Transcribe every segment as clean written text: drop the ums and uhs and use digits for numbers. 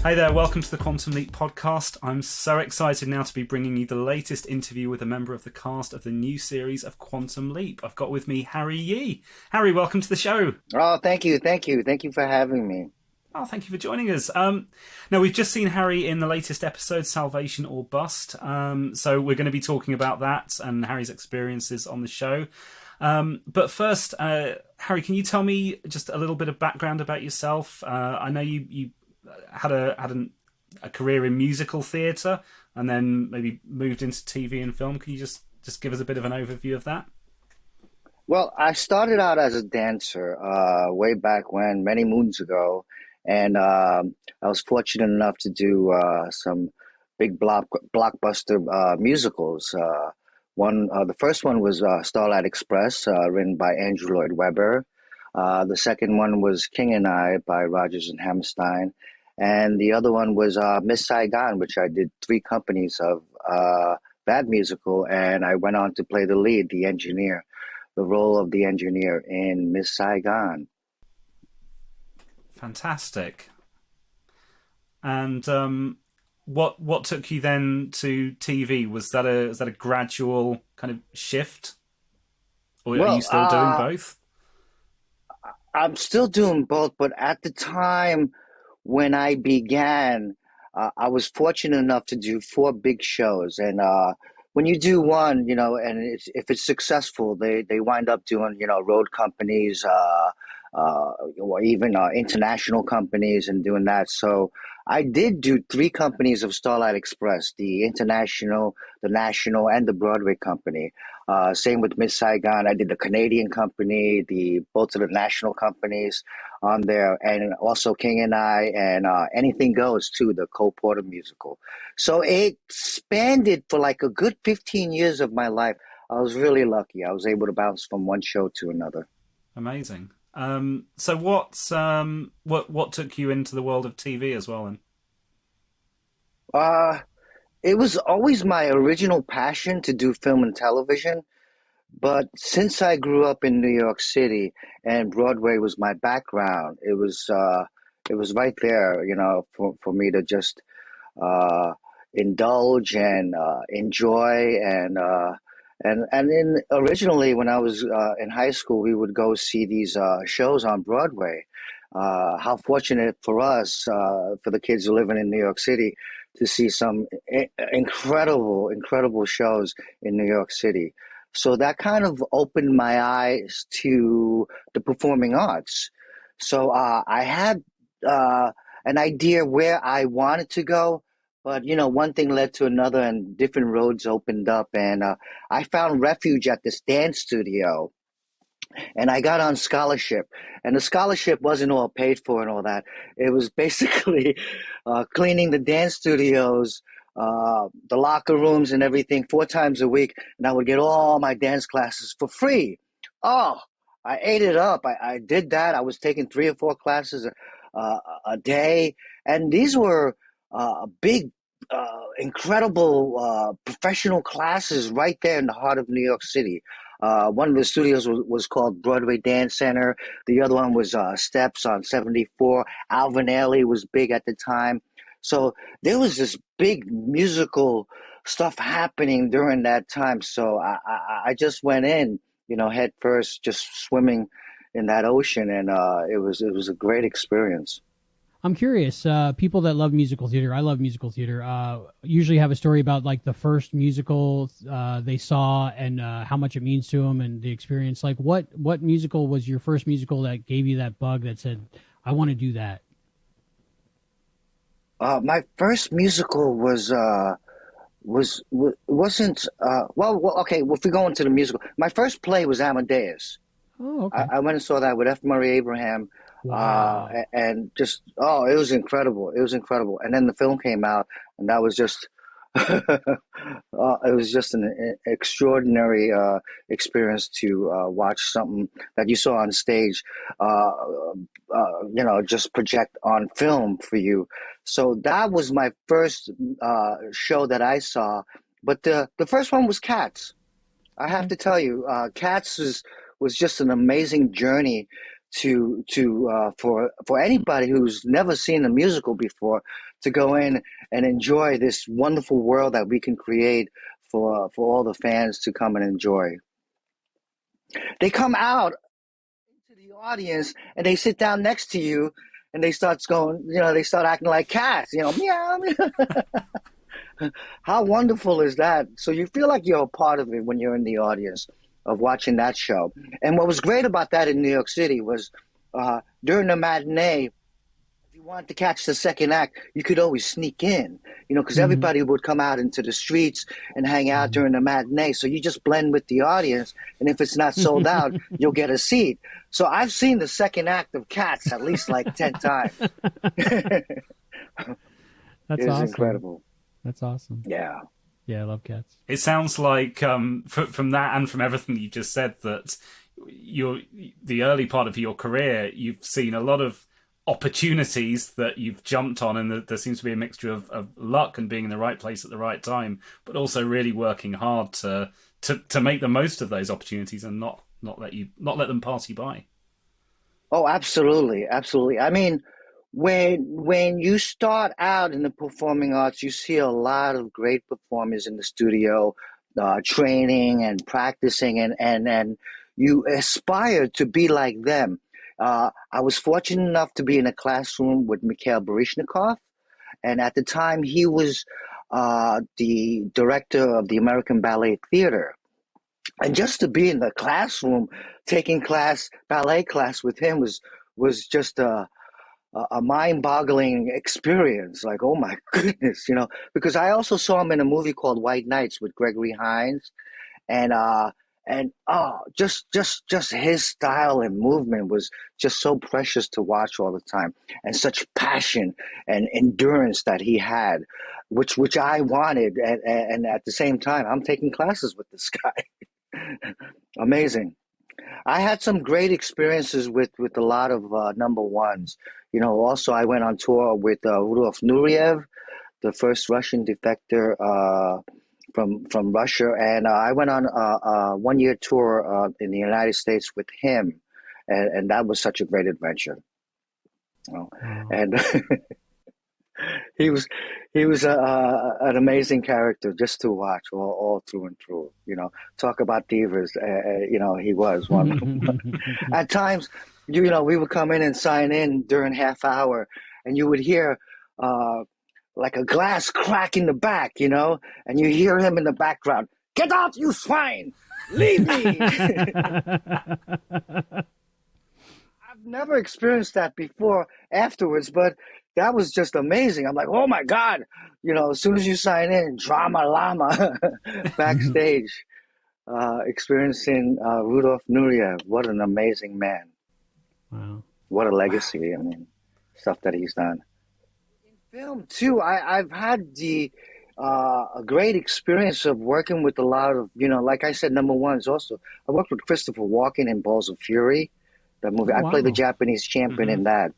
Hey there, welcome to the Quantum Leap podcast. I'm so excited now to be bringing you the latest interview with a member of the cast of the new series of Quantum Leap. I've got with me Harry Yee. Harry, welcome to the show. Oh, thank you. Thank you. Thank you for having me. Oh, thank you for joining us. Now, we've just seen Harry in the latest episode, Salvation or Bust. So we're going to be talking about that and Harry's experiences on the show. But first, Harry, can you tell me just a little bit of background about yourself? I know you had a career in musical theatre and then maybe moved into TV and film. Can you just give us a bit of an overview of that? Well, I started out as a dancer way back when, many moons ago, and I was fortunate enough to do some big blockbuster musicals. The first one was Starlight Express, written by Andrew Lloyd Webber. The second one was King and I by Rodgers and Hammerstein. And the other one was Miss Saigon, which I did three companies of that musical. And I went on to play the lead, the engineer, the role of the engineer in Miss Saigon. Fantastic. And what took you then to TV? Was that a gradual kind of shift, or are you Well, still doing both? I'm still doing both, but at the time when I began, I was fortunate enough to do four big shows. And when you do one, and if it's successful, they wind up doing, road companies, or even international companies and doing that. So I did do three companies of Starlight Express, the international, the national, and the Broadway company. Same with Miss Saigon. I did the Canadian company, the both of the national companies on there, and also King and I, and Anything Goes too, the Cole Porter musical. So it spanned for like a good 15 years of my life. I was really lucky. I was able to bounce from one show to another. Amazing. So what took you into the world of TV as well? Then Uh, it was always my original passion to do film and television. But since I grew up in New York City and Broadway was my background, it was right there, for me to just uh, indulge and enjoy and then originally when I was in high school, we would go see these shows on Broadway. How fortunate for us, for the kids living in New York City, to see some incredible shows in New York City. So that kind of opened my eyes to the performing arts. So I had an idea where I wanted to go, but one thing led to another, and different roads opened up, and I found refuge at this dance studio, and I got on scholarship. And the scholarship wasn't all paid for and all that. It was basically cleaning the dance studios, the locker rooms, and everything four times a week, and I would get all my dance classes for free. Oh, I ate it up. I did that. I was taking three or four classes a day, and these were big, incredible professional classes right there in the heart of New York City. One of the studios was called Broadway Dance Center. The other one was Steps on 74. Alvin Ailey was big at the time. So there was this big musical stuff happening during that time. So I just went in, head first, just swimming in that ocean, and it was a great experience. I'm curious. People that love musical theater, I love musical theater. Usually have a story about like the first musical they saw and how much it means to them and the experience. Like, what musical was your first musical that gave you that bug that said, "I want to do that"? My first musical wasn't okay. Well, if we go into the musical, my first play was Amadeus. Oh, I, okay. I went and saw that with F. Murray Abraham, Wow. and just it was incredible. It was incredible. And then the film came out, and that was just it was just an extraordinary experience to watch something that you saw on stage, just project on film for you. So that was my first show that I saw. But the first one was Cats. I have Okay. to tell you, Cats was just an amazing journey for anybody who's never seen a musical before to go in and enjoy this wonderful world that we can create for all the fans to come and enjoy. They come out into the audience and they sit down next to you and they start acting like cats, meow, meow. How wonderful is that? So you feel like you're a part of it when you're in the audience of watching that show. And what was great about that in New York City was during the matinee, if you wanted to catch the second act, you could always sneak in, because everybody would come out into the streets and hang out during the matinee. So you just blend with the audience. And if it's not sold out, you'll get a seat. So I've seen the second act of Cats at least like 10 times. That's awesome. Incredible. That's awesome. Yeah. Yeah, I love Cats. It sounds like from that and from everything you just said that the early part of your career, you've seen a lot of opportunities that you've jumped on, and there seems to be a mixture of luck and being in the right place at the right time, but also really working hard to make the most of those opportunities and not let them pass you by. Oh, absolutely, absolutely. I mean, when you start out in the performing arts, you see a lot of great performers in the studio, training and practicing, and you aspire to be like them. I was fortunate enough to be in a classroom with Mikhail Baryshnikov, and at the time he was the director of the American Ballet Theater. And just to be in the classroom taking ballet class with him was just a mind-boggling experience. Like, oh my goodness, because I also saw him in a movie called White Nights with Gregory Hines, and just his style and movement was just so precious to watch all the time, and such passion and endurance that he had, which I wanted, and at the same time, I'm taking classes with this guy. Amazing. I had some great experiences with a lot of number ones. Also I went on tour with Rudolf Nureyev, the first Russian defector from Russia, and I went on a 1-year tour in the United States with him, and that was such a great adventure. And he was an amazing character just to watch all through and through. Talk about divas. He was one of them. At times, we would come in and sign in during half hour, and you would hear like a glass crack in the back, and you hear him in the background. Get out, you swine! Leave me! I've never experienced that before afterwards, but that was just amazing. I'm like, oh my God, as soon as you sign in, drama llama backstage, experiencing Rudolf Nureyev. What an amazing man. Wow. What a legacy. I mean, stuff that he's done. In film too, I've had a great experience of working with a lot of, like I said, number ones also. I worked with Christopher Walken in Balls of Fury, that movie. I played the Japanese champion in that.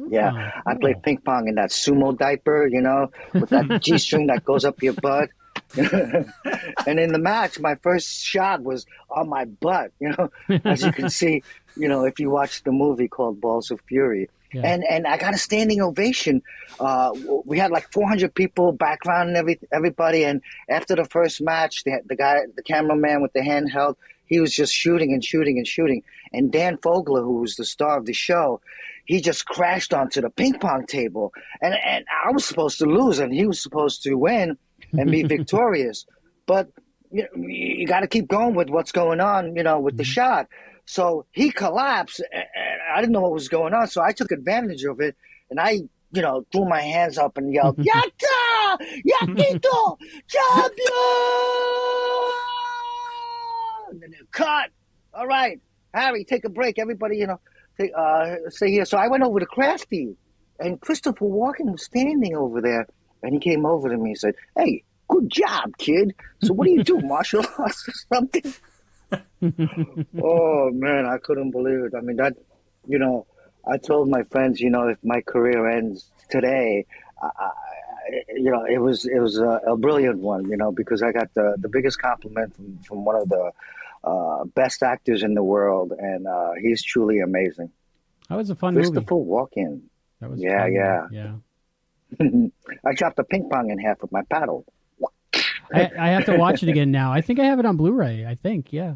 Yeah, I played ping pong in that sumo diaper, with that G-string that goes up your butt. And in the match, my first shot was on my butt, as you can see, if you watch the movie called Balls of Fury. Yeah. And I got a standing ovation. We had like 400 people, background and everybody. And after the first match, the cameraman with the handheld, he was just shooting and shooting and shooting. And Dan Fogler, who was the star of the show, he just crashed onto the ping pong table. And I was supposed to lose, and he was supposed to win and be victorious. But you got to keep going with what's going on, with the shot. So he collapsed, and I didn't know what was going on. So I took advantage of it, and I, threw my hands up and yelled, "Yatta! Yakito! Champion!" And then it cut. All right, Harry, take a break. Everybody, stay here. So I went over to Crafty, and Christopher Walken was standing over there, and he came over to me and said, "Hey, good job, kid. So what do you do, martial arts or something?" Oh man, I couldn't believe it. I mean, that, I told my friends, if my career ends today, it was a brilliant one, because I got the biggest compliment from one of the best actors in the world, and he's truly amazing. That was a fun movie. Christopher Walken. That was a Yeah, fun movie. yeah. Yeah. I chopped a ping pong in half with my paddle. I have to watch it again now. I think I have it on Blu-ray. I think, yeah.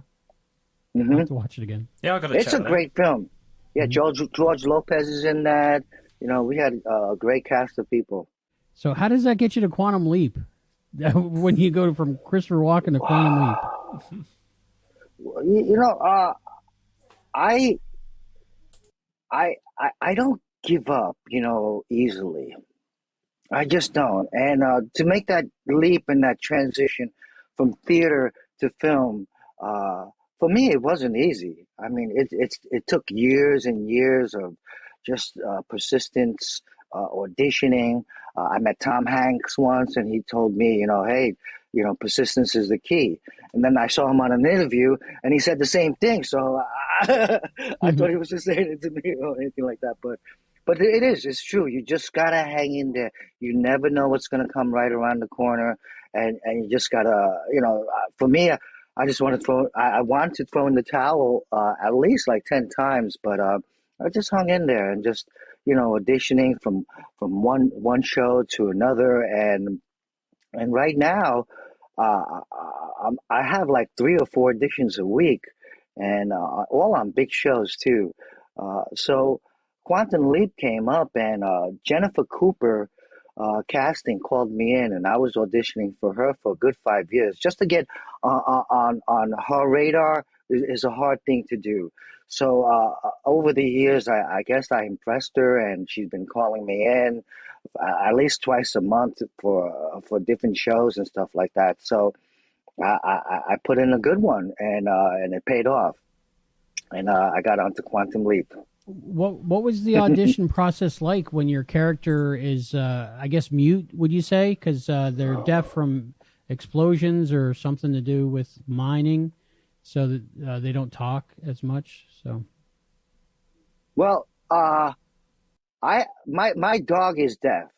I'll have to watch it again. Yeah, I got to It's check a that. great film. Yeah, George Lopez is in that. We had a great cast of people. So how does that get you to Quantum Leap? When you go from Christopher Walken to Quantum Leap? I I don't give up, easily. I just don't. And to make that leap and that transition from theater to film, uh, for me, it wasn't easy. I mean, it took years and years of just persistence, auditioning. I met Tom Hanks once, and he told me, hey, persistence is the key. And then I saw him on an interview, and he said the same thing. So I thought he was just saying it to me or anything like that, but it is. It's true. You just gotta hang in there. You never know what's gonna come right around the corner, and you just gotta. For me, I just want to throw. I want to throw in the towel at least like 10 times, but I just hung in there and just auditioning from one show to another, and right now, I have like 3 or 4 auditions a week, and all on big shows too. So Quantum Leap came up, and Jennifer Cooper casting called me in, and I was auditioning for her for a good 5 years just to get on her radar is a hard thing to do. So over the years, I guess I impressed her, and she's been calling me in at least twice a month for different shows and stuff like that. So I put in a good one, and it paid off, and I got onto Quantum Leap. What was the audition process like when your character is, I guess, mute? Would you say because they're deaf from explosions or something to do with mining, so that they don't talk as much? So, Well, my dog is deaf.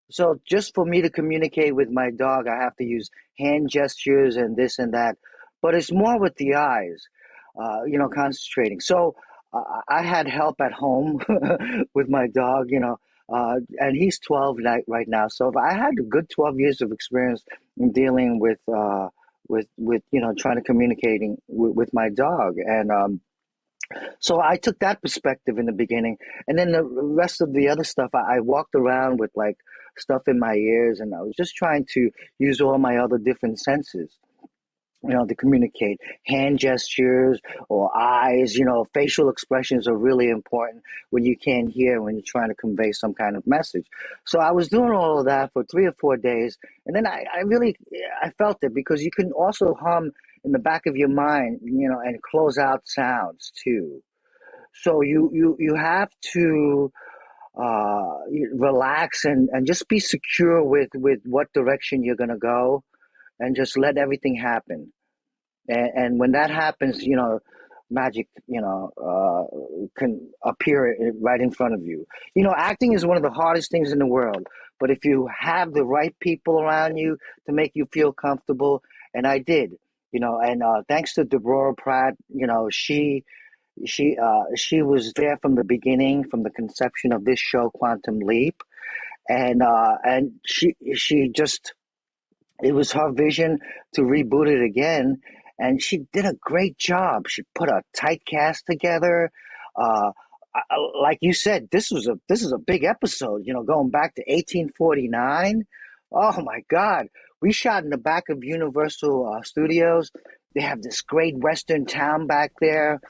So just for me to communicate with my dog, I have to use hand gestures and this and that. But it's more with the eyes, concentrating. So I had help at home with my dog, and he's 12 right now. So I had a good 12 years of experience in dealing with trying to communicating with my dog. And so I took that perspective in the beginning, and then the rest of the other stuff, I walked around with like stuff in my ears, and I was just trying to use all my other different senses, to communicate. Hand gestures or eyes, facial expressions are really important when you can't hear, when you're trying to convey some kind of message. So I was doing all of that for 3 or 4 days, and then I really I felt it because you can also hum in the back of your mind, and close out sounds too. So you have to relax and just be secure with what direction you're gonna go, and just let everything happen. And when that happens, magic, can appear right in front of you. Acting is one of the hardest things in the world. But if you have the right people around you to make you feel comfortable, and I did, and thanks to Deborah Pratt, she was there from the beginning, from the conception of this show, Quantum Leap, and she just it was her vision to reboot it again, and she did a great job. She put a tight cast together. Uh, like you said, this is a big episode. Going back to 1849. Oh my God, we shot in the back of Universal Studios. They have this great western town back there,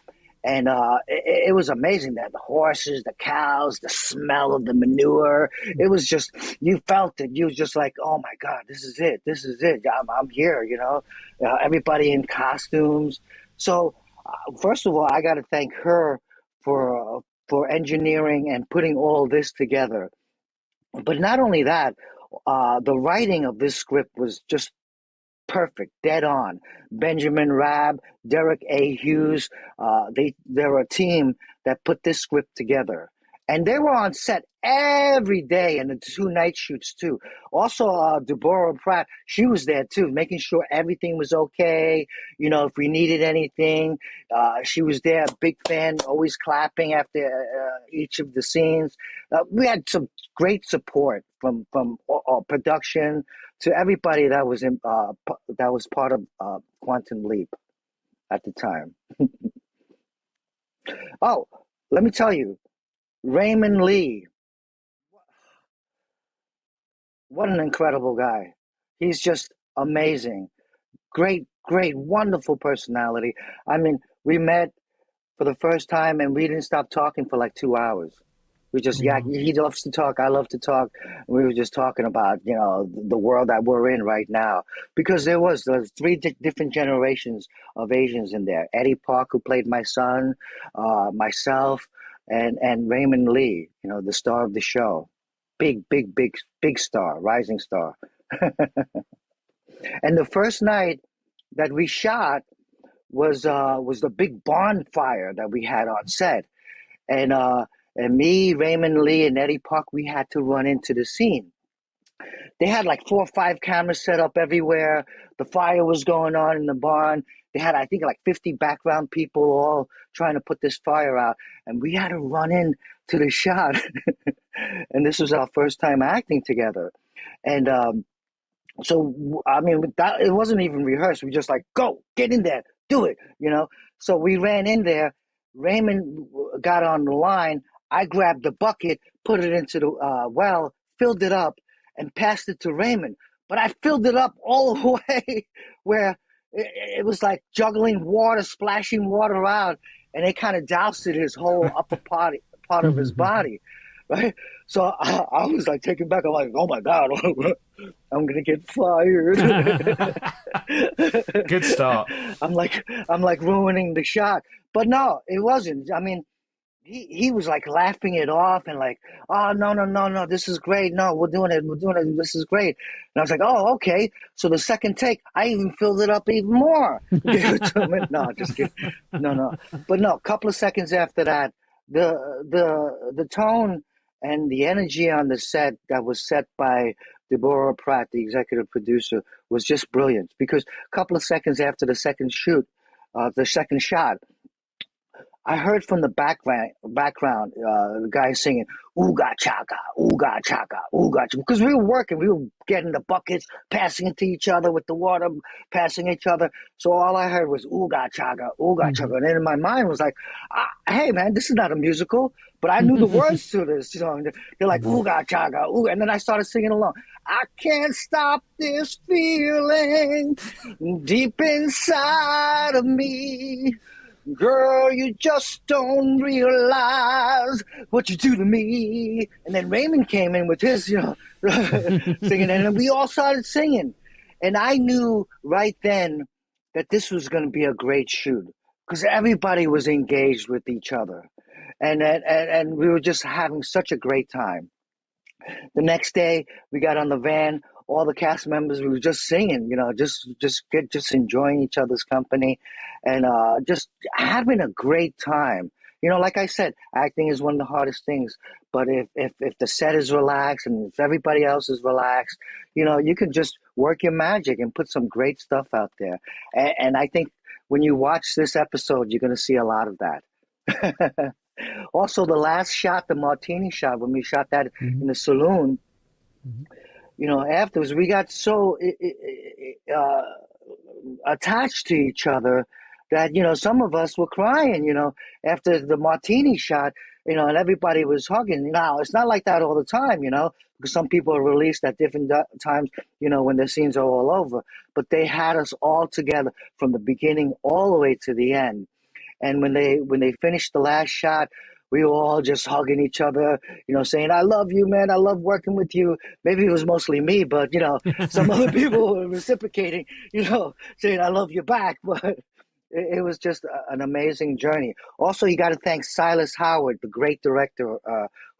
and it was amazing that the horses, the cows, the smell of the manure. It was just, you felt it. You was just like, oh my God, this is it. This is it. I'm here. Everybody in costumes. So first of all, I got to thank her for engineering and putting all this together. But not only that, the writing of this script was just perfect, dead on. Benjamin Rabb, Derek A. Hughes, they're a team that put this script together. And they were on set every day, and the 2 night shoots too. Also, Deborah Pratt, she was there too, making sure everything was okay. If we needed anything, she was there. Big fan, always clapping after each of the scenes. We had some great support from production to everybody that was that was part of Quantum Leap at the time. Oh, let me tell you, Raymond Lee. What an incredible guy. He's just amazing. Great, great, wonderful personality. I mean, we met for the first time and we didn't stop talking for like 2 hours. We just, yeah, Wow. he loves to talk. I love to talk. We were just talking about, the world that we're in right now. Because there's three different generations of Asians in there. Eddie Park, who played my son, myself, and Raymond Lee, the star of the show. Big, big, big, big star, rising star. And the first night that we shot was the big bonfire that we had on set, and me, Raymond Lee, and Eddie Park, we had to run into the scene. They had like 4 or 5 cameras set up everywhere. The fire was going on in the barn. They had, I think, like 50 background people all trying to put this fire out, and we had to run in to the shot. And this was our first time acting together, and so I mean, it wasn't even rehearsed. We just like, go, get in there, do it. So we ran in there. Raymond got on the line. I grabbed the bucket, put it into the well, filled it up, and passed it to Raymond. But I filled it up all the way where it was like juggling water, splashing water out, and it kind of doused his whole upper part of his body, right? So I was like taken back. I'm like, oh my God, I'm gonna get fired. Good start. I'm like ruining the shot. But no, it wasn't. I mean, he was like laughing it off and like, oh no, no, no, no, this is great. No, we're doing it, this is great. And I was like, oh, okay. So the second take, I even filled it up even more. Gave it to him. No, just kidding. No. But no, a couple of seconds after that, the tone and the energy on the set that was set by Deborah Pratt, the executive producer, was just brilliant. Because a couple of seconds after the second shot, I heard from the background, the guy singing "Ooga Chaka, Ooga Chaka, Ooga Chaka," because we were working, we were getting the buckets, passing it to each other with the water, passing each other. So all I heard was "Ooga Chaka, Ooga Chaka," and then in my mind was like, "Hey man, this is not a musical," but I knew the words to this song. They're like "Ooga Chaka, Ooga," and then I started singing along. I can't stop this feeling deep inside of me. Girl, you just don't realize what you do to me. And then Raymond came in with his, singing, and we all started singing. And I knew right then that this was going to be a great shoot because everybody was engaged with each other. And we were just having such a great time. The next day, we got on the van. All the cast members, we were just singing, just enjoying each other's company, and just having a great time. Like I said, acting is one of the hardest things. But if the set is relaxed and if everybody else is relaxed, you can just work your magic and put some great stuff out there. And I think when you watch this episode, you're going to see a lot of that. Also, the last shot, the martini shot, when we shot that in the saloon, afterwards we got so attached to each other that some of us were crying. After the martini shot, and everybody was hugging. Now it's not like that all the time, because some people are released at different times, when their scenes are all over. But they had us all together from the beginning all the way to the end. And when they finished the last shot, we were all just hugging each other, saying, "I love you, man. I love working with you." Maybe it was mostly me, but some other people were reciprocating, saying, "I love you back." But it was just an amazing journey. Also, you got to thank Silas Howard, the great director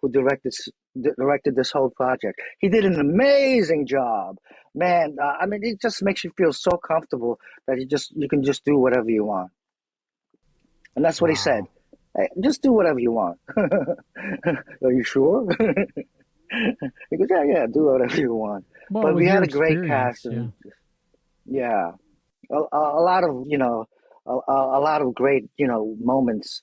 who directed this whole project. He did an amazing job, man. I mean, it just makes you feel so comfortable that you can just do whatever you want. And that's what he said. Wow. Hey, just do whatever you want. Are you sure? He goes, yeah, do whatever you want. Well, But we with your had a great cast, experience, yeah. and yeah, a lot of a lot of great moments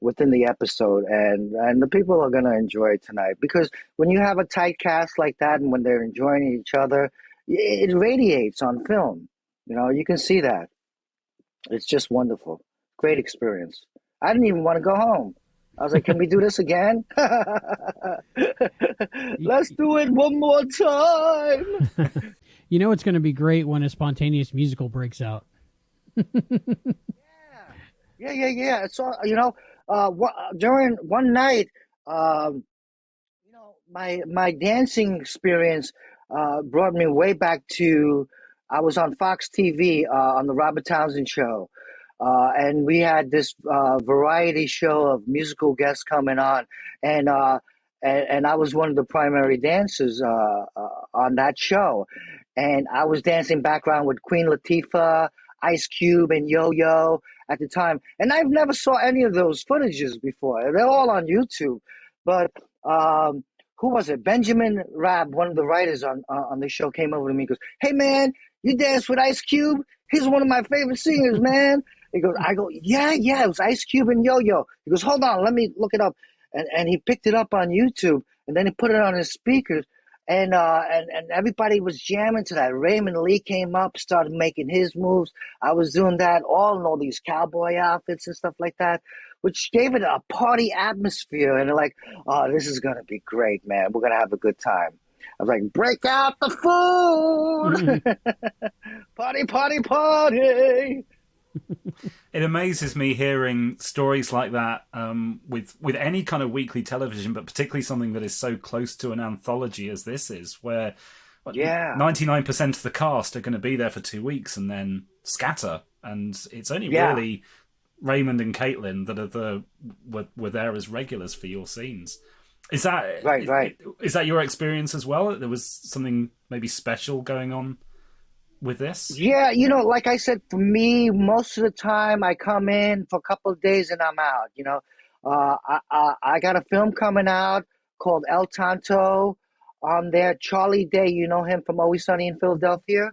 within the episode, and the people are gonna enjoy it tonight because when you have a tight cast like that, and when they're enjoying each other, it radiates on film. You can see that. It's just wonderful. Great experience. I didn't even want to go home. I was like, can we do this again? Y- Let's do it one more time. You know it's going to be great when a spontaneous musical breaks out. Yeah. So, during one night, my dancing experience brought me way back to I was on Fox TV on the Robert Townsend show, and we had this variety show of musical guests coming on, and and I was one of the primary dancers on that show, and I was dancing background with Queen Latifah, Ice Cube, and Yo Yo at the time, and I've never saw any of those footages before. They're all on YouTube, but. Who was it? Benjamin Rabb, one of the writers on the show, came over to me and goes, "Hey man, you dance with Ice Cube? He's one of my favorite singers, man." He goes, I go, yeah, it was Ice Cube and Yo Yo. He goes, hold on, let me look it up. And he picked it up on YouTube, and then he put it on his speakers, and everybody was jamming to that. Raymond Lee came up, started making his moves. I was doing that, all in all these cowboy outfits and stuff like that, which gave it a party atmosphere. And they're like, oh, this is gonna be great, man. We're gonna have a good time. I was like, break out the food, party, party, party. It amazes me hearing stories like that with any kind of weekly television, but particularly something that is so close to an anthology as this is, where Yeah, 99% of the cast are going to be there for 2 weeks and then scatter, and it's only yeah, really Raymond and Caitlin that are were there as regulars for your scenes. Is that right. is that your experience as well? There was something maybe special going on with this. Yeah, like I said, for me, most of the time I come in for a couple of days and I'm out. I got a film coming out called El Tanto. On there, Charlie Day, you know him from Always Sunny in Philadelphia.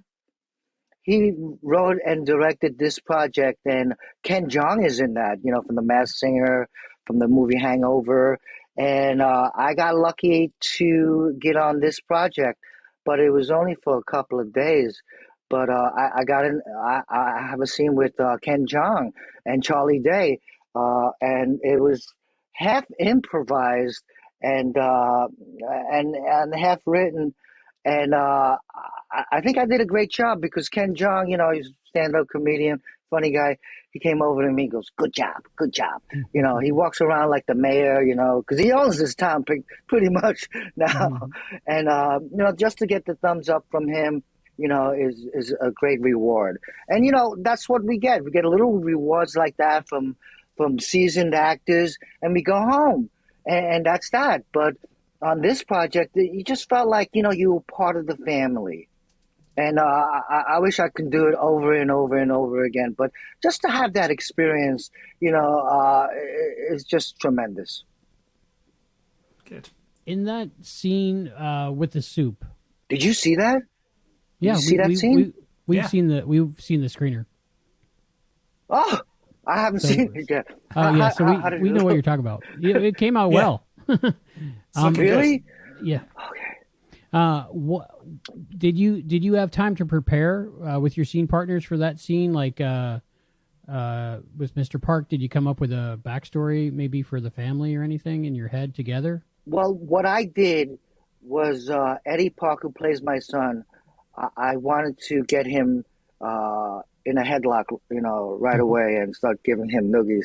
He wrote and directed this project, and Ken Jeong is in that. From The Masked Singer, from the movie Hangover, and I got lucky to get on this project, but it was only for a couple of days. But I got in. I have a scene with Ken Jeong and Charlie Day, and it was half improvised and and half written, and I think I did a great job because Ken Jeong, he's a stand-up comedian, funny guy. He came over to me and goes, "Good job, good job." He walks around like the mayor, because he owns this town pretty much now. And just to get the thumbs up from him, is a great reward. And that's what we get. We get little rewards like that from seasoned actors, and we go home, and that's that. But on this project, you just felt like you were part of the family. And I wish I could do it over and over and over again. But just to have that experience, is just tremendous. Good. In that scene with the soup. Did you see that? Did Yeah, you see that scene? we've Yeah. seen the screener. Oh, I haven't So- seen it yet. Oh yeah, so How did we it know what look? you're talking about. Yeah, it came out Yeah. well. It's looking good. Really? Yeah. Okay. What did you have time to prepare with your scene partners for that scene? Like with Mr. Park, did you come up with a backstory maybe for the family or anything in your head together? Well, what I did was Eddie Park, who plays my son, I wanted to get him in a headlock, right away and start giving him noogies,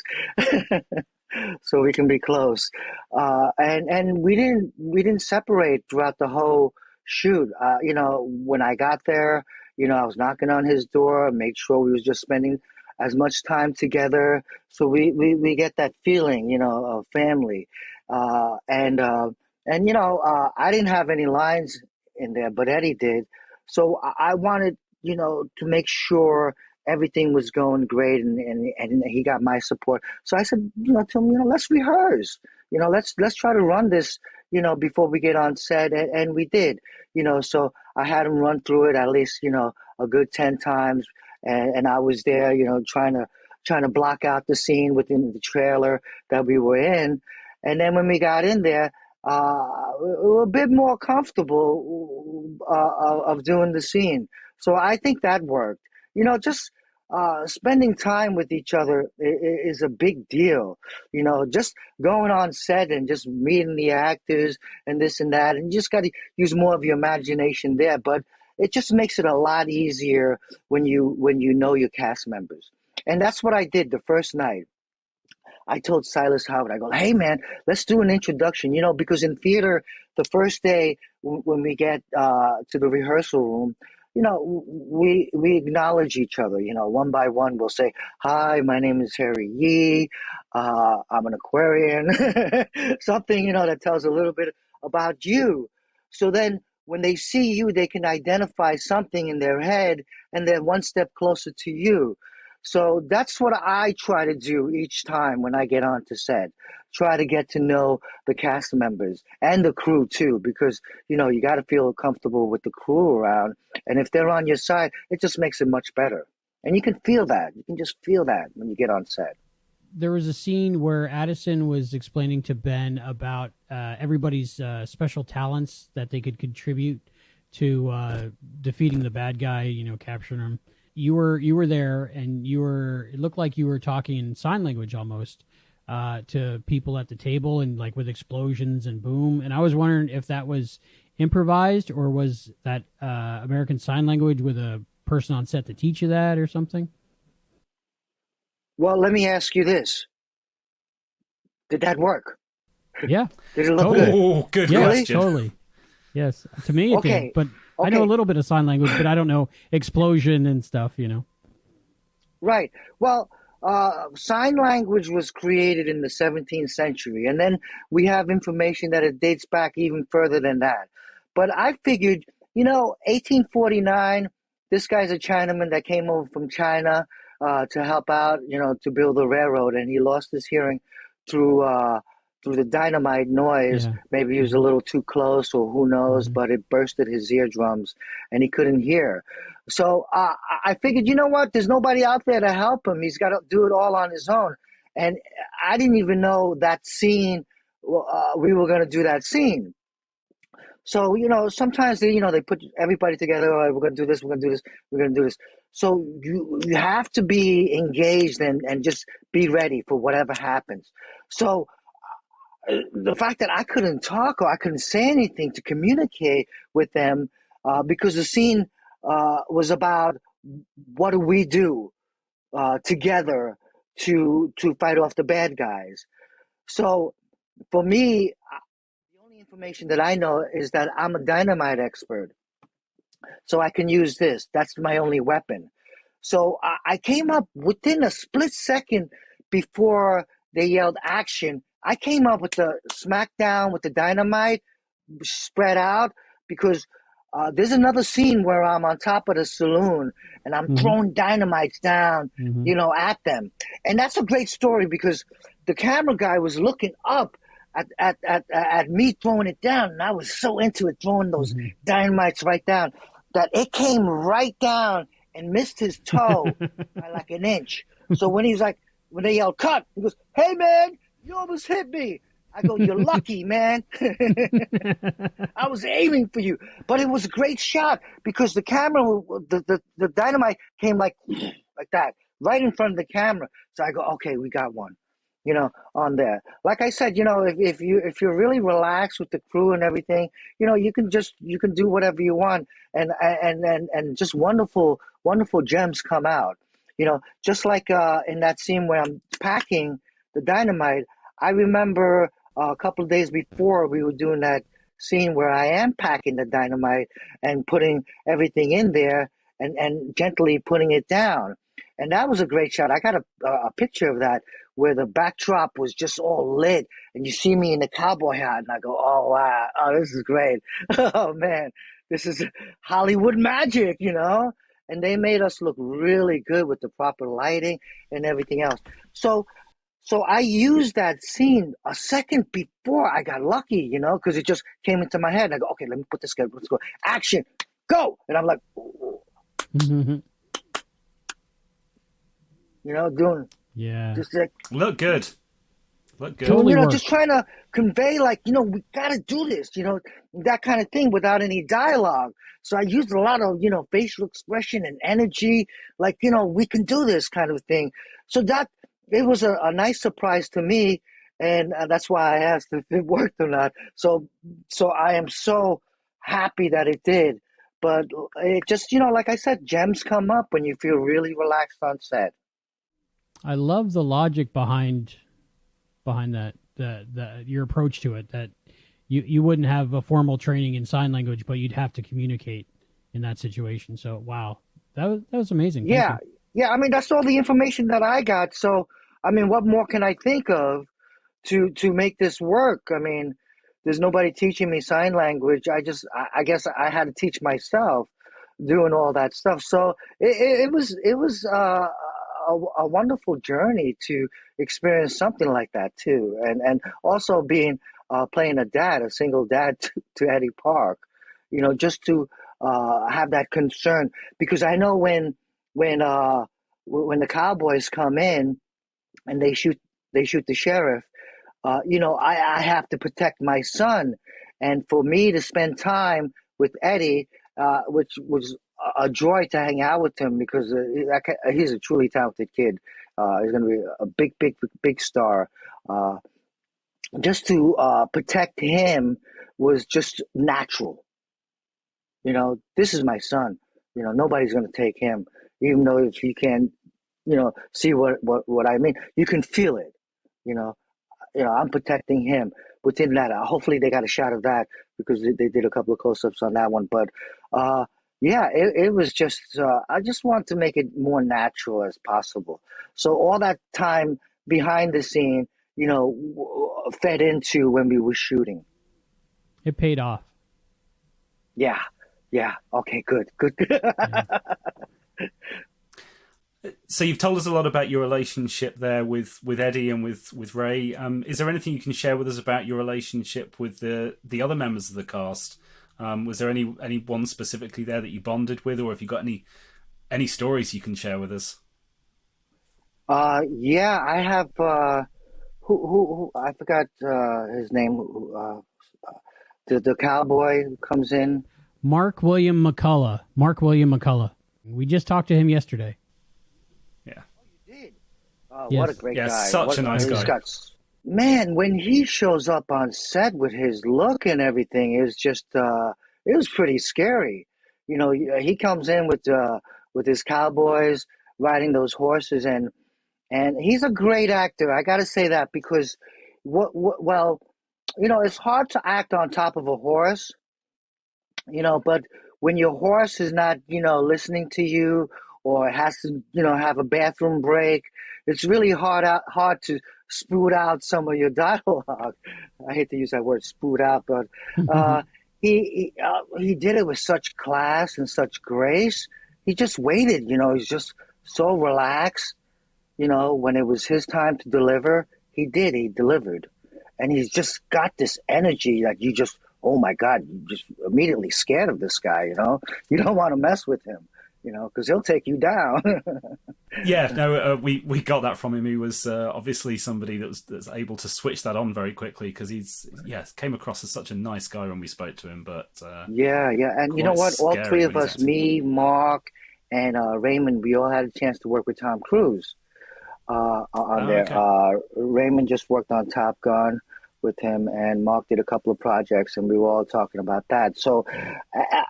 so we can be close. And we didn't separate throughout the whole shoot. When I got there, I was knocking on his door, made sure we was just spending as much time together, so we get that feeling, of family. I didn't have any lines in there, but Eddie did. So I wanted, to make sure everything was going great, and he got my support. So I said, to him, let's rehearse. Let's try to run this, before we get on set, and we did. So I had him run through it at least, a good 10 times, and I was there, trying to block out the scene within the trailer that we were in. And then when we got in there, we were a bit more comfortable of doing the scene. So I think that worked. Just spending time with each other is a big deal. Just going on set and just meeting the actors and this and that, and you just got to use more of your imagination there. But it just makes it a lot easier when you know your cast members. And that's what I did the first night. I told Silas Howard, I go, hey, man, let's do an introduction, because in theater, the first day when we get to the rehearsal room, we acknowledge each other, one by one. We'll say, hi, my name is Harry Yee. I'm an Aquarian, something, that tells a little bit about you. So then when they see you, they can identify something in their head, and they're one step closer to you. So that's what I try to do each time when I get onto set. Try to get to know the cast members and the crew too, because, you got to feel comfortable with the crew around. And if they're on your side, it just makes it much better. And you can feel that. You can just feel that when you get on set. There was a scene where Addison was explaining to Ben about everybody's special talents that they could contribute to defeating the bad guy, capturing him. You were there, and it looked like you were talking in sign language almost to people at the table, and like with explosions and boom. And I was wondering if that was improvised, or was that American Sign Language with a person on set to teach you that or something? Well, let me ask you this. Did that work? Yeah. Did it look totally. good? Oh, good question. Totally. Yes. To me, it did, but I know a little bit of sign language, but I don't know explosion and stuff, Right. Well, sign language was created in the 17th century, and then we have information that it dates back even further than that. But I figured, 1849, this guy's a Chinaman that came over from China to help out, to build the railroad, and he lost his hearing through the dynamite noise. Yeah. Maybe he was a little too close, or who knows, but it bursted his eardrums and he couldn't hear. So I figured, you know what? There's nobody out there to help him. He's got to do it all on his own. And I didn't even know that scene, we were going to do that scene. So, sometimes they put everybody together. All right, we're going to do this. We're going to do this. We're going to do this. So you have to be engaged and just be ready for whatever happens. So the fact that I couldn't talk or I couldn't say anything to communicate with them, because the scene was about what do we do together to fight off the bad guys. So for me, the only information that I know is that I'm a dynamite expert. So I can use this. That's my only weapon. So I came up within a split second before they yelled action. I came up with the smackdown with the dynamite spread out, because there's another scene where I'm on top of the saloon and I'm throwing dynamites down, at them. And that's a great story, because the camera guy was looking up at me throwing it down, and I was so into it, throwing those dynamites right down, that it came right down and missed his toe by like an inch. So when they yelled cut, he goes, "Hey man, you almost hit me." I go, "You're lucky, man." I was aiming for you. But it was a great shot, because the camera, the dynamite came like that, right in front of the camera. So I go, okay, we got one, on there. Like I said, if you're really relaxed with the crew and everything, you can do whatever you want, and just wonderful gems come out. Just like in that scene where I'm packing the dynamite, I remember a couple of days before we were doing that scene where I am packing the dynamite and putting everything in there and gently putting it down. And that was a great shot. I got a picture of that where the backdrop was just all lit, and you see me in the cowboy hat, and I go, "Oh, wow. Oh, this is great. Oh, man, this is Hollywood magic, and they made us look really good with the proper lighting and everything else. So I used that scene a second before I got lucky, you know, because it just came into my head. I go, okay, let me put this guy. Let's go. Action, go. And I'm like, you know, doing just like Look good. Look good. Totally you know, worked. just trying to convey, like, you know, we got to do this, you know, that kind of thing without any dialogue. So I used a lot of, you know, facial expression and energy, like, you know, we can do this kind of thing. So that it was a nice surprise to me, and that's why I asked if it worked or not. So I am so happy that it did. But it just, you know, like I said, gems come up when you feel really relaxed on set. I love the logic behind that, your approach to it, that you wouldn't have a formal training in sign language, but you'd have to communicate in that situation. So wow, that was amazing. Thank Yeah, yeah. I mean, that's all the information that I got. So, I mean, what more can I think of to make this work? I mean, there's nobody teaching me sign language. I guess I had to teach myself doing all that stuff. So it was a wonderful journey to experience something like that too, and also being playing a single dad to Eddie Park, you know, just to have that concern, because I know when when the cowboys come in and they shoot the sheriff, you know, I have to protect my son, and for me to spend time with Eddie, which was a joy to hang out with him, because he's a truly talented kid. He's going to be a big star. Just to protect him was just natural. You know, this is my son. You know, nobody's going to take him, even though if you can, you know, see what I mean. You can feel it. You know, I'm protecting him within that. Hopefully, they got a shot of that, because they did a couple of close-ups on that one. But yeah, it was just. I just want to make it more natural as possible. So all that time behind the scene, you know, fed into when we were shooting. It paid off. Yeah. Yeah. Okay. Good. Yeah. So you've told us a lot about your relationship there with Eddie and with Ray. Is there anything you can share with us about your relationship with the other members of the cast? Was there any one specifically there that you bonded with, or have you got any stories you can share with us? Yeah, I have. Who I forgot his name. The cowboy who comes in. Mark William McCullough. We just talked to him yesterday. Yeah. Did. Yes. What a great guy! Such a nice guy. Man, when he shows up on set with his look and everything, it was just it was pretty scary. You know, he comes in with his cowboys riding those horses, and he's a great actor. I got to say that, because well, you know, it's hard to act on top of a horse, you know, but when your horse is not, you know, listening to you, or has to, you know, have a bathroom break, it's really hard to spoot out some of your dialogue. I hate to use that word, spoot out, but he did it with such class and such grace. He just waited, you know, he's just so relaxed. You know, when it was his time to deliver, he delivered. And he's just got this energy that you just, oh my God, you just immediately scared of this guy, you know? You don't want to mess with him, you know, because he'll take you down. Yeah, no, we got that from him. He was obviously somebody that's able to switch that on very quickly, because came across as such a nice guy when we spoke to him. But yeah. And you know what? All three of us, me, Mark, and Raymond, we all had a chance to work with Tom Cruise on there. Okay. Raymond just worked on Top Gun with him, and Mark did a couple of projects, and we were all talking about that. So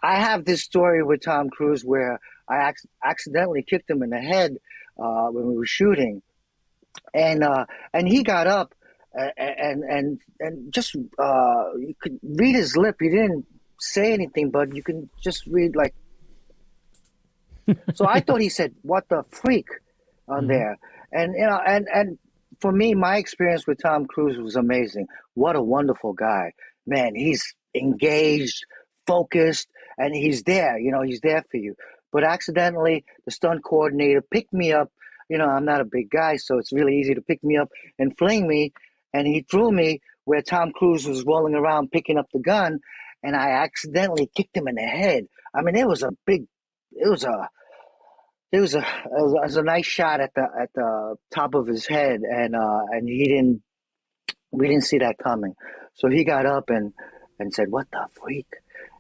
I have this story with Tom Cruise where I accidentally kicked him in the head when we were shooting, and he got up and just you could read his lip. He didn't say anything, but you can just read, like. So I thought he said, "What the freak," on there, and you know, and for me, my experience with Tom Cruise was amazing. What a wonderful guy, man! He's engaged, focused, and he's there. You know, he's there for you. but accidentally the stunt coordinator picked me up. You know, I'm not a big guy, so it's really easy to pick me up and fling me. And he threw me where Tom Cruise was rolling around picking up the gun, and I accidentally kicked him in the head. I mean, it was a big, it was a, it was a nice shot at the top of his head, and we didn't see that coming. So he got up and said, "What the freak?"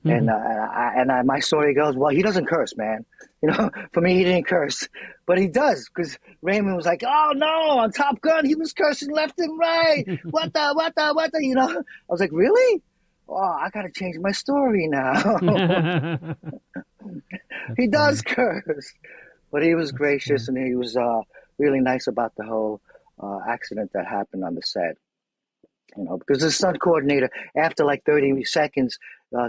Mhm. My story goes, well, he doesn't curse, man. You know, for me, he didn't curse, but he does, because Raymond was like, "Oh no, on Top Gun, he was cursing left and right. What the, you know?" I was like, "Really? Oh, I gotta change my story now." That's He does funny. curse, but he was That's gracious, funny. and he was really nice about the whole accident that happened on the set. You know, because the stunt coordinator, after like 30 seconds,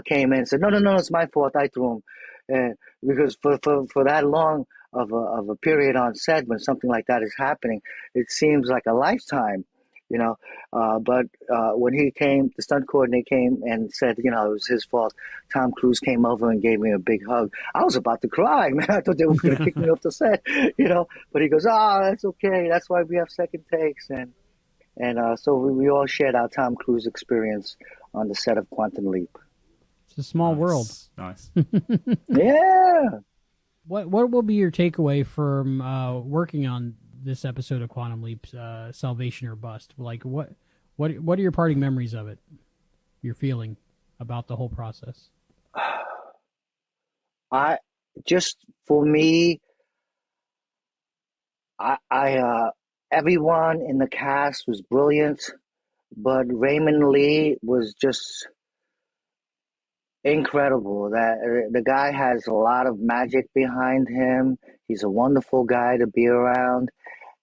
came in and said, "No, no, no, it's my fault. I threw him." And because for that long of a period on set, when something like that is happening, it seems like a lifetime, you know. But when he came, the stunt coordinator came and said, you know, it was his fault. Tom Cruise came over and gave me a big hug. I was about to cry, man. I thought they were going to kick me off the set, you know. But he goes, "Oh, that's okay. That's why we have second takes." And so we all shared our Tom Cruise experience on the set of Quantum Leap. It's a small world. Nice, nice. Yeah. What will be your takeaway from working on this episode of Quantum Leap, Salvation or Bust? Like what are your parting memories of it? Your feeling about the whole process? I just for me, I everyone in the cast was brilliant, but Raymond Lee was just incredible. That the guy has a lot of magic behind him. He's a wonderful guy to be around,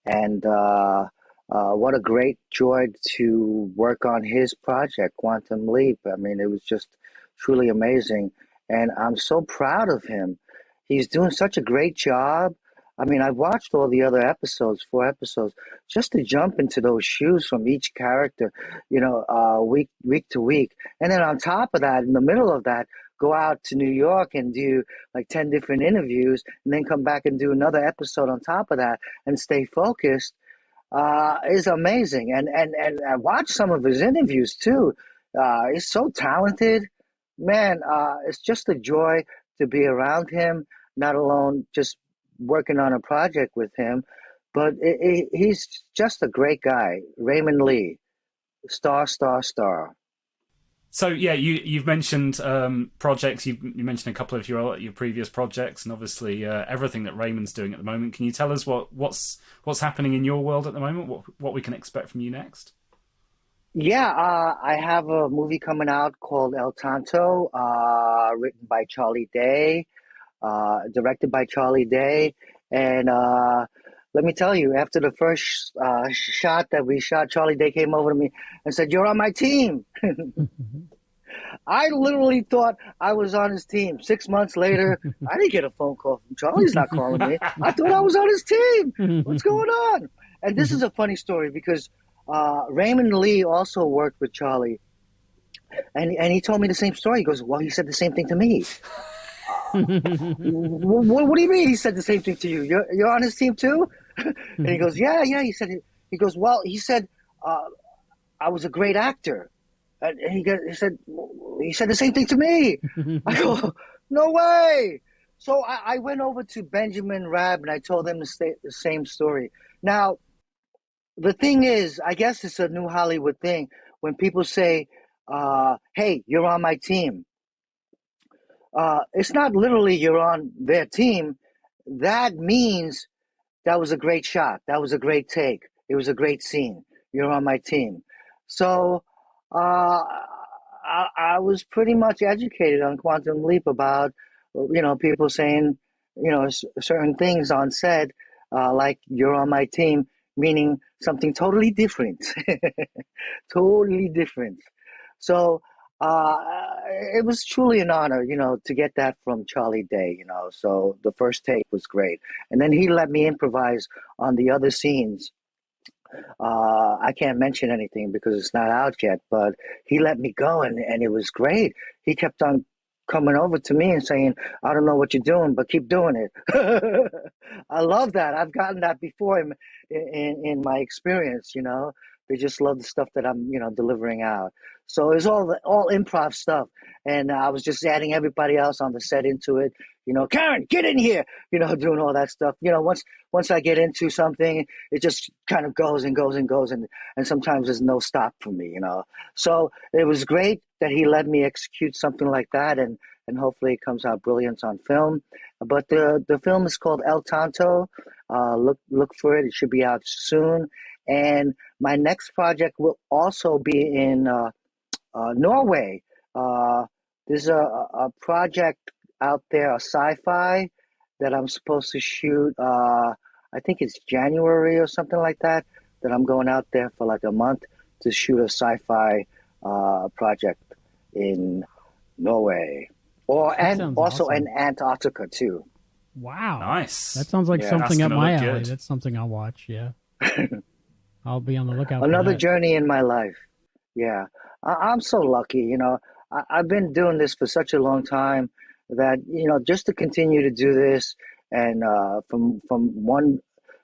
and what a great joy to work on his project, Quantum Leap. I mean, it was just truly amazing, and I'm so proud of him. He's doing such a great job. I mean, I've watched all the other episodes, 4 episodes, just to jump into those shoes from each character, you know, week to week. And then on top of that, in the middle of that, go out to New York and do like 10 different interviews, and then come back and do another episode on top of that and stay focused, is amazing. And I watched some of his interviews too. He's so talented, man. It's just a joy to be around him. Not alone just working on a project with him, but he's just a great guy. Raymond Lee, star, star, star. So yeah, you've mentioned projects. You mentioned a couple of your previous projects, and obviously everything that Raymond's doing at the moment. Can you tell us what's happening in your world at the moment? What we can expect from you next? Yeah, I have a movie coming out called El Tanto, written by Charlie Day, directed by Charlie Day. And let me tell you, after the first shot that we shot, Charlie Day came over to me and said, "You're on my team." I literally thought I was on his team. 6 months later, I didn't get a phone call from Charlie's not calling me. I thought I was on his team. What's going on? And this is a funny story because Raymond Lee also worked with Charlie, and he told me the same story. He goes, "Well, he said the same thing to me." What do you mean? He said the same thing to you? You're on his team too? And he goes, "Yeah, yeah." He goes, "Well, he said I was a great actor." And he said the same thing to me. I go, "No way." So I went over to Benjamin Rabb and I told him the same story. Now, the thing is, I guess it's a new Hollywood thing when people say, "Hey, you're on my team." It's not literally you're on their team. That means that was a great shot. That was a great take. It was a great scene. You're on my team. So I was pretty much educated on Quantum Leap about, you know, people saying, you know, certain things on set, like you're on my team, meaning something totally different. Totally different. So uh, it was truly an honor, you know, to get that from Charlie Day, you know. So the first take was great. And then he let me improvise on the other scenes. I can't mention anything because it's not out yet, but he let me go and it was great. He kept on coming over to me and saying, I don't know what you're doing, but keep doing it. I love that. I've gotten that before in my experience, you know. They just love the stuff that I'm, you know, delivering out. So it's all improv stuff. And I was just adding everybody else on the set into it. You know, Karen, get in here, you know, doing all that stuff. You know, once I get into something, it just kind of goes and goes and goes. And sometimes there's no stop for me, you know. So it was great that he let me execute something like that. And hopefully it comes out brilliant on film. But the film is called El Tanto. Look for it. It should be out soon. And my next project will also be in Norway. There's a project out there, a sci-fi that I'm supposed to shoot. I think it's January or something like that. That I'm going out there for like a month to shoot a sci-fi project in Norway, and also awesome. in Antarctica too. Wow, nice. That sounds like Yeah. something up my alley. good. That's something I'll watch. Yeah, I'll be on the lookout. Another for that. journey in my life. Yeah, I'm so lucky. You know, I've been doing this for such a long time that, you know, just to continue to do this and from one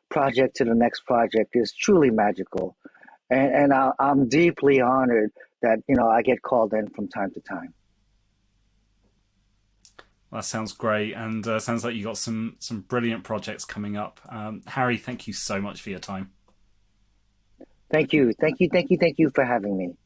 project to the next project is truly magical. And I'm deeply honored that, you know, I get called in from time to time. That sounds great, and sounds like you got some brilliant projects coming up. Harry, thank you so much for your time. Thank you for having me.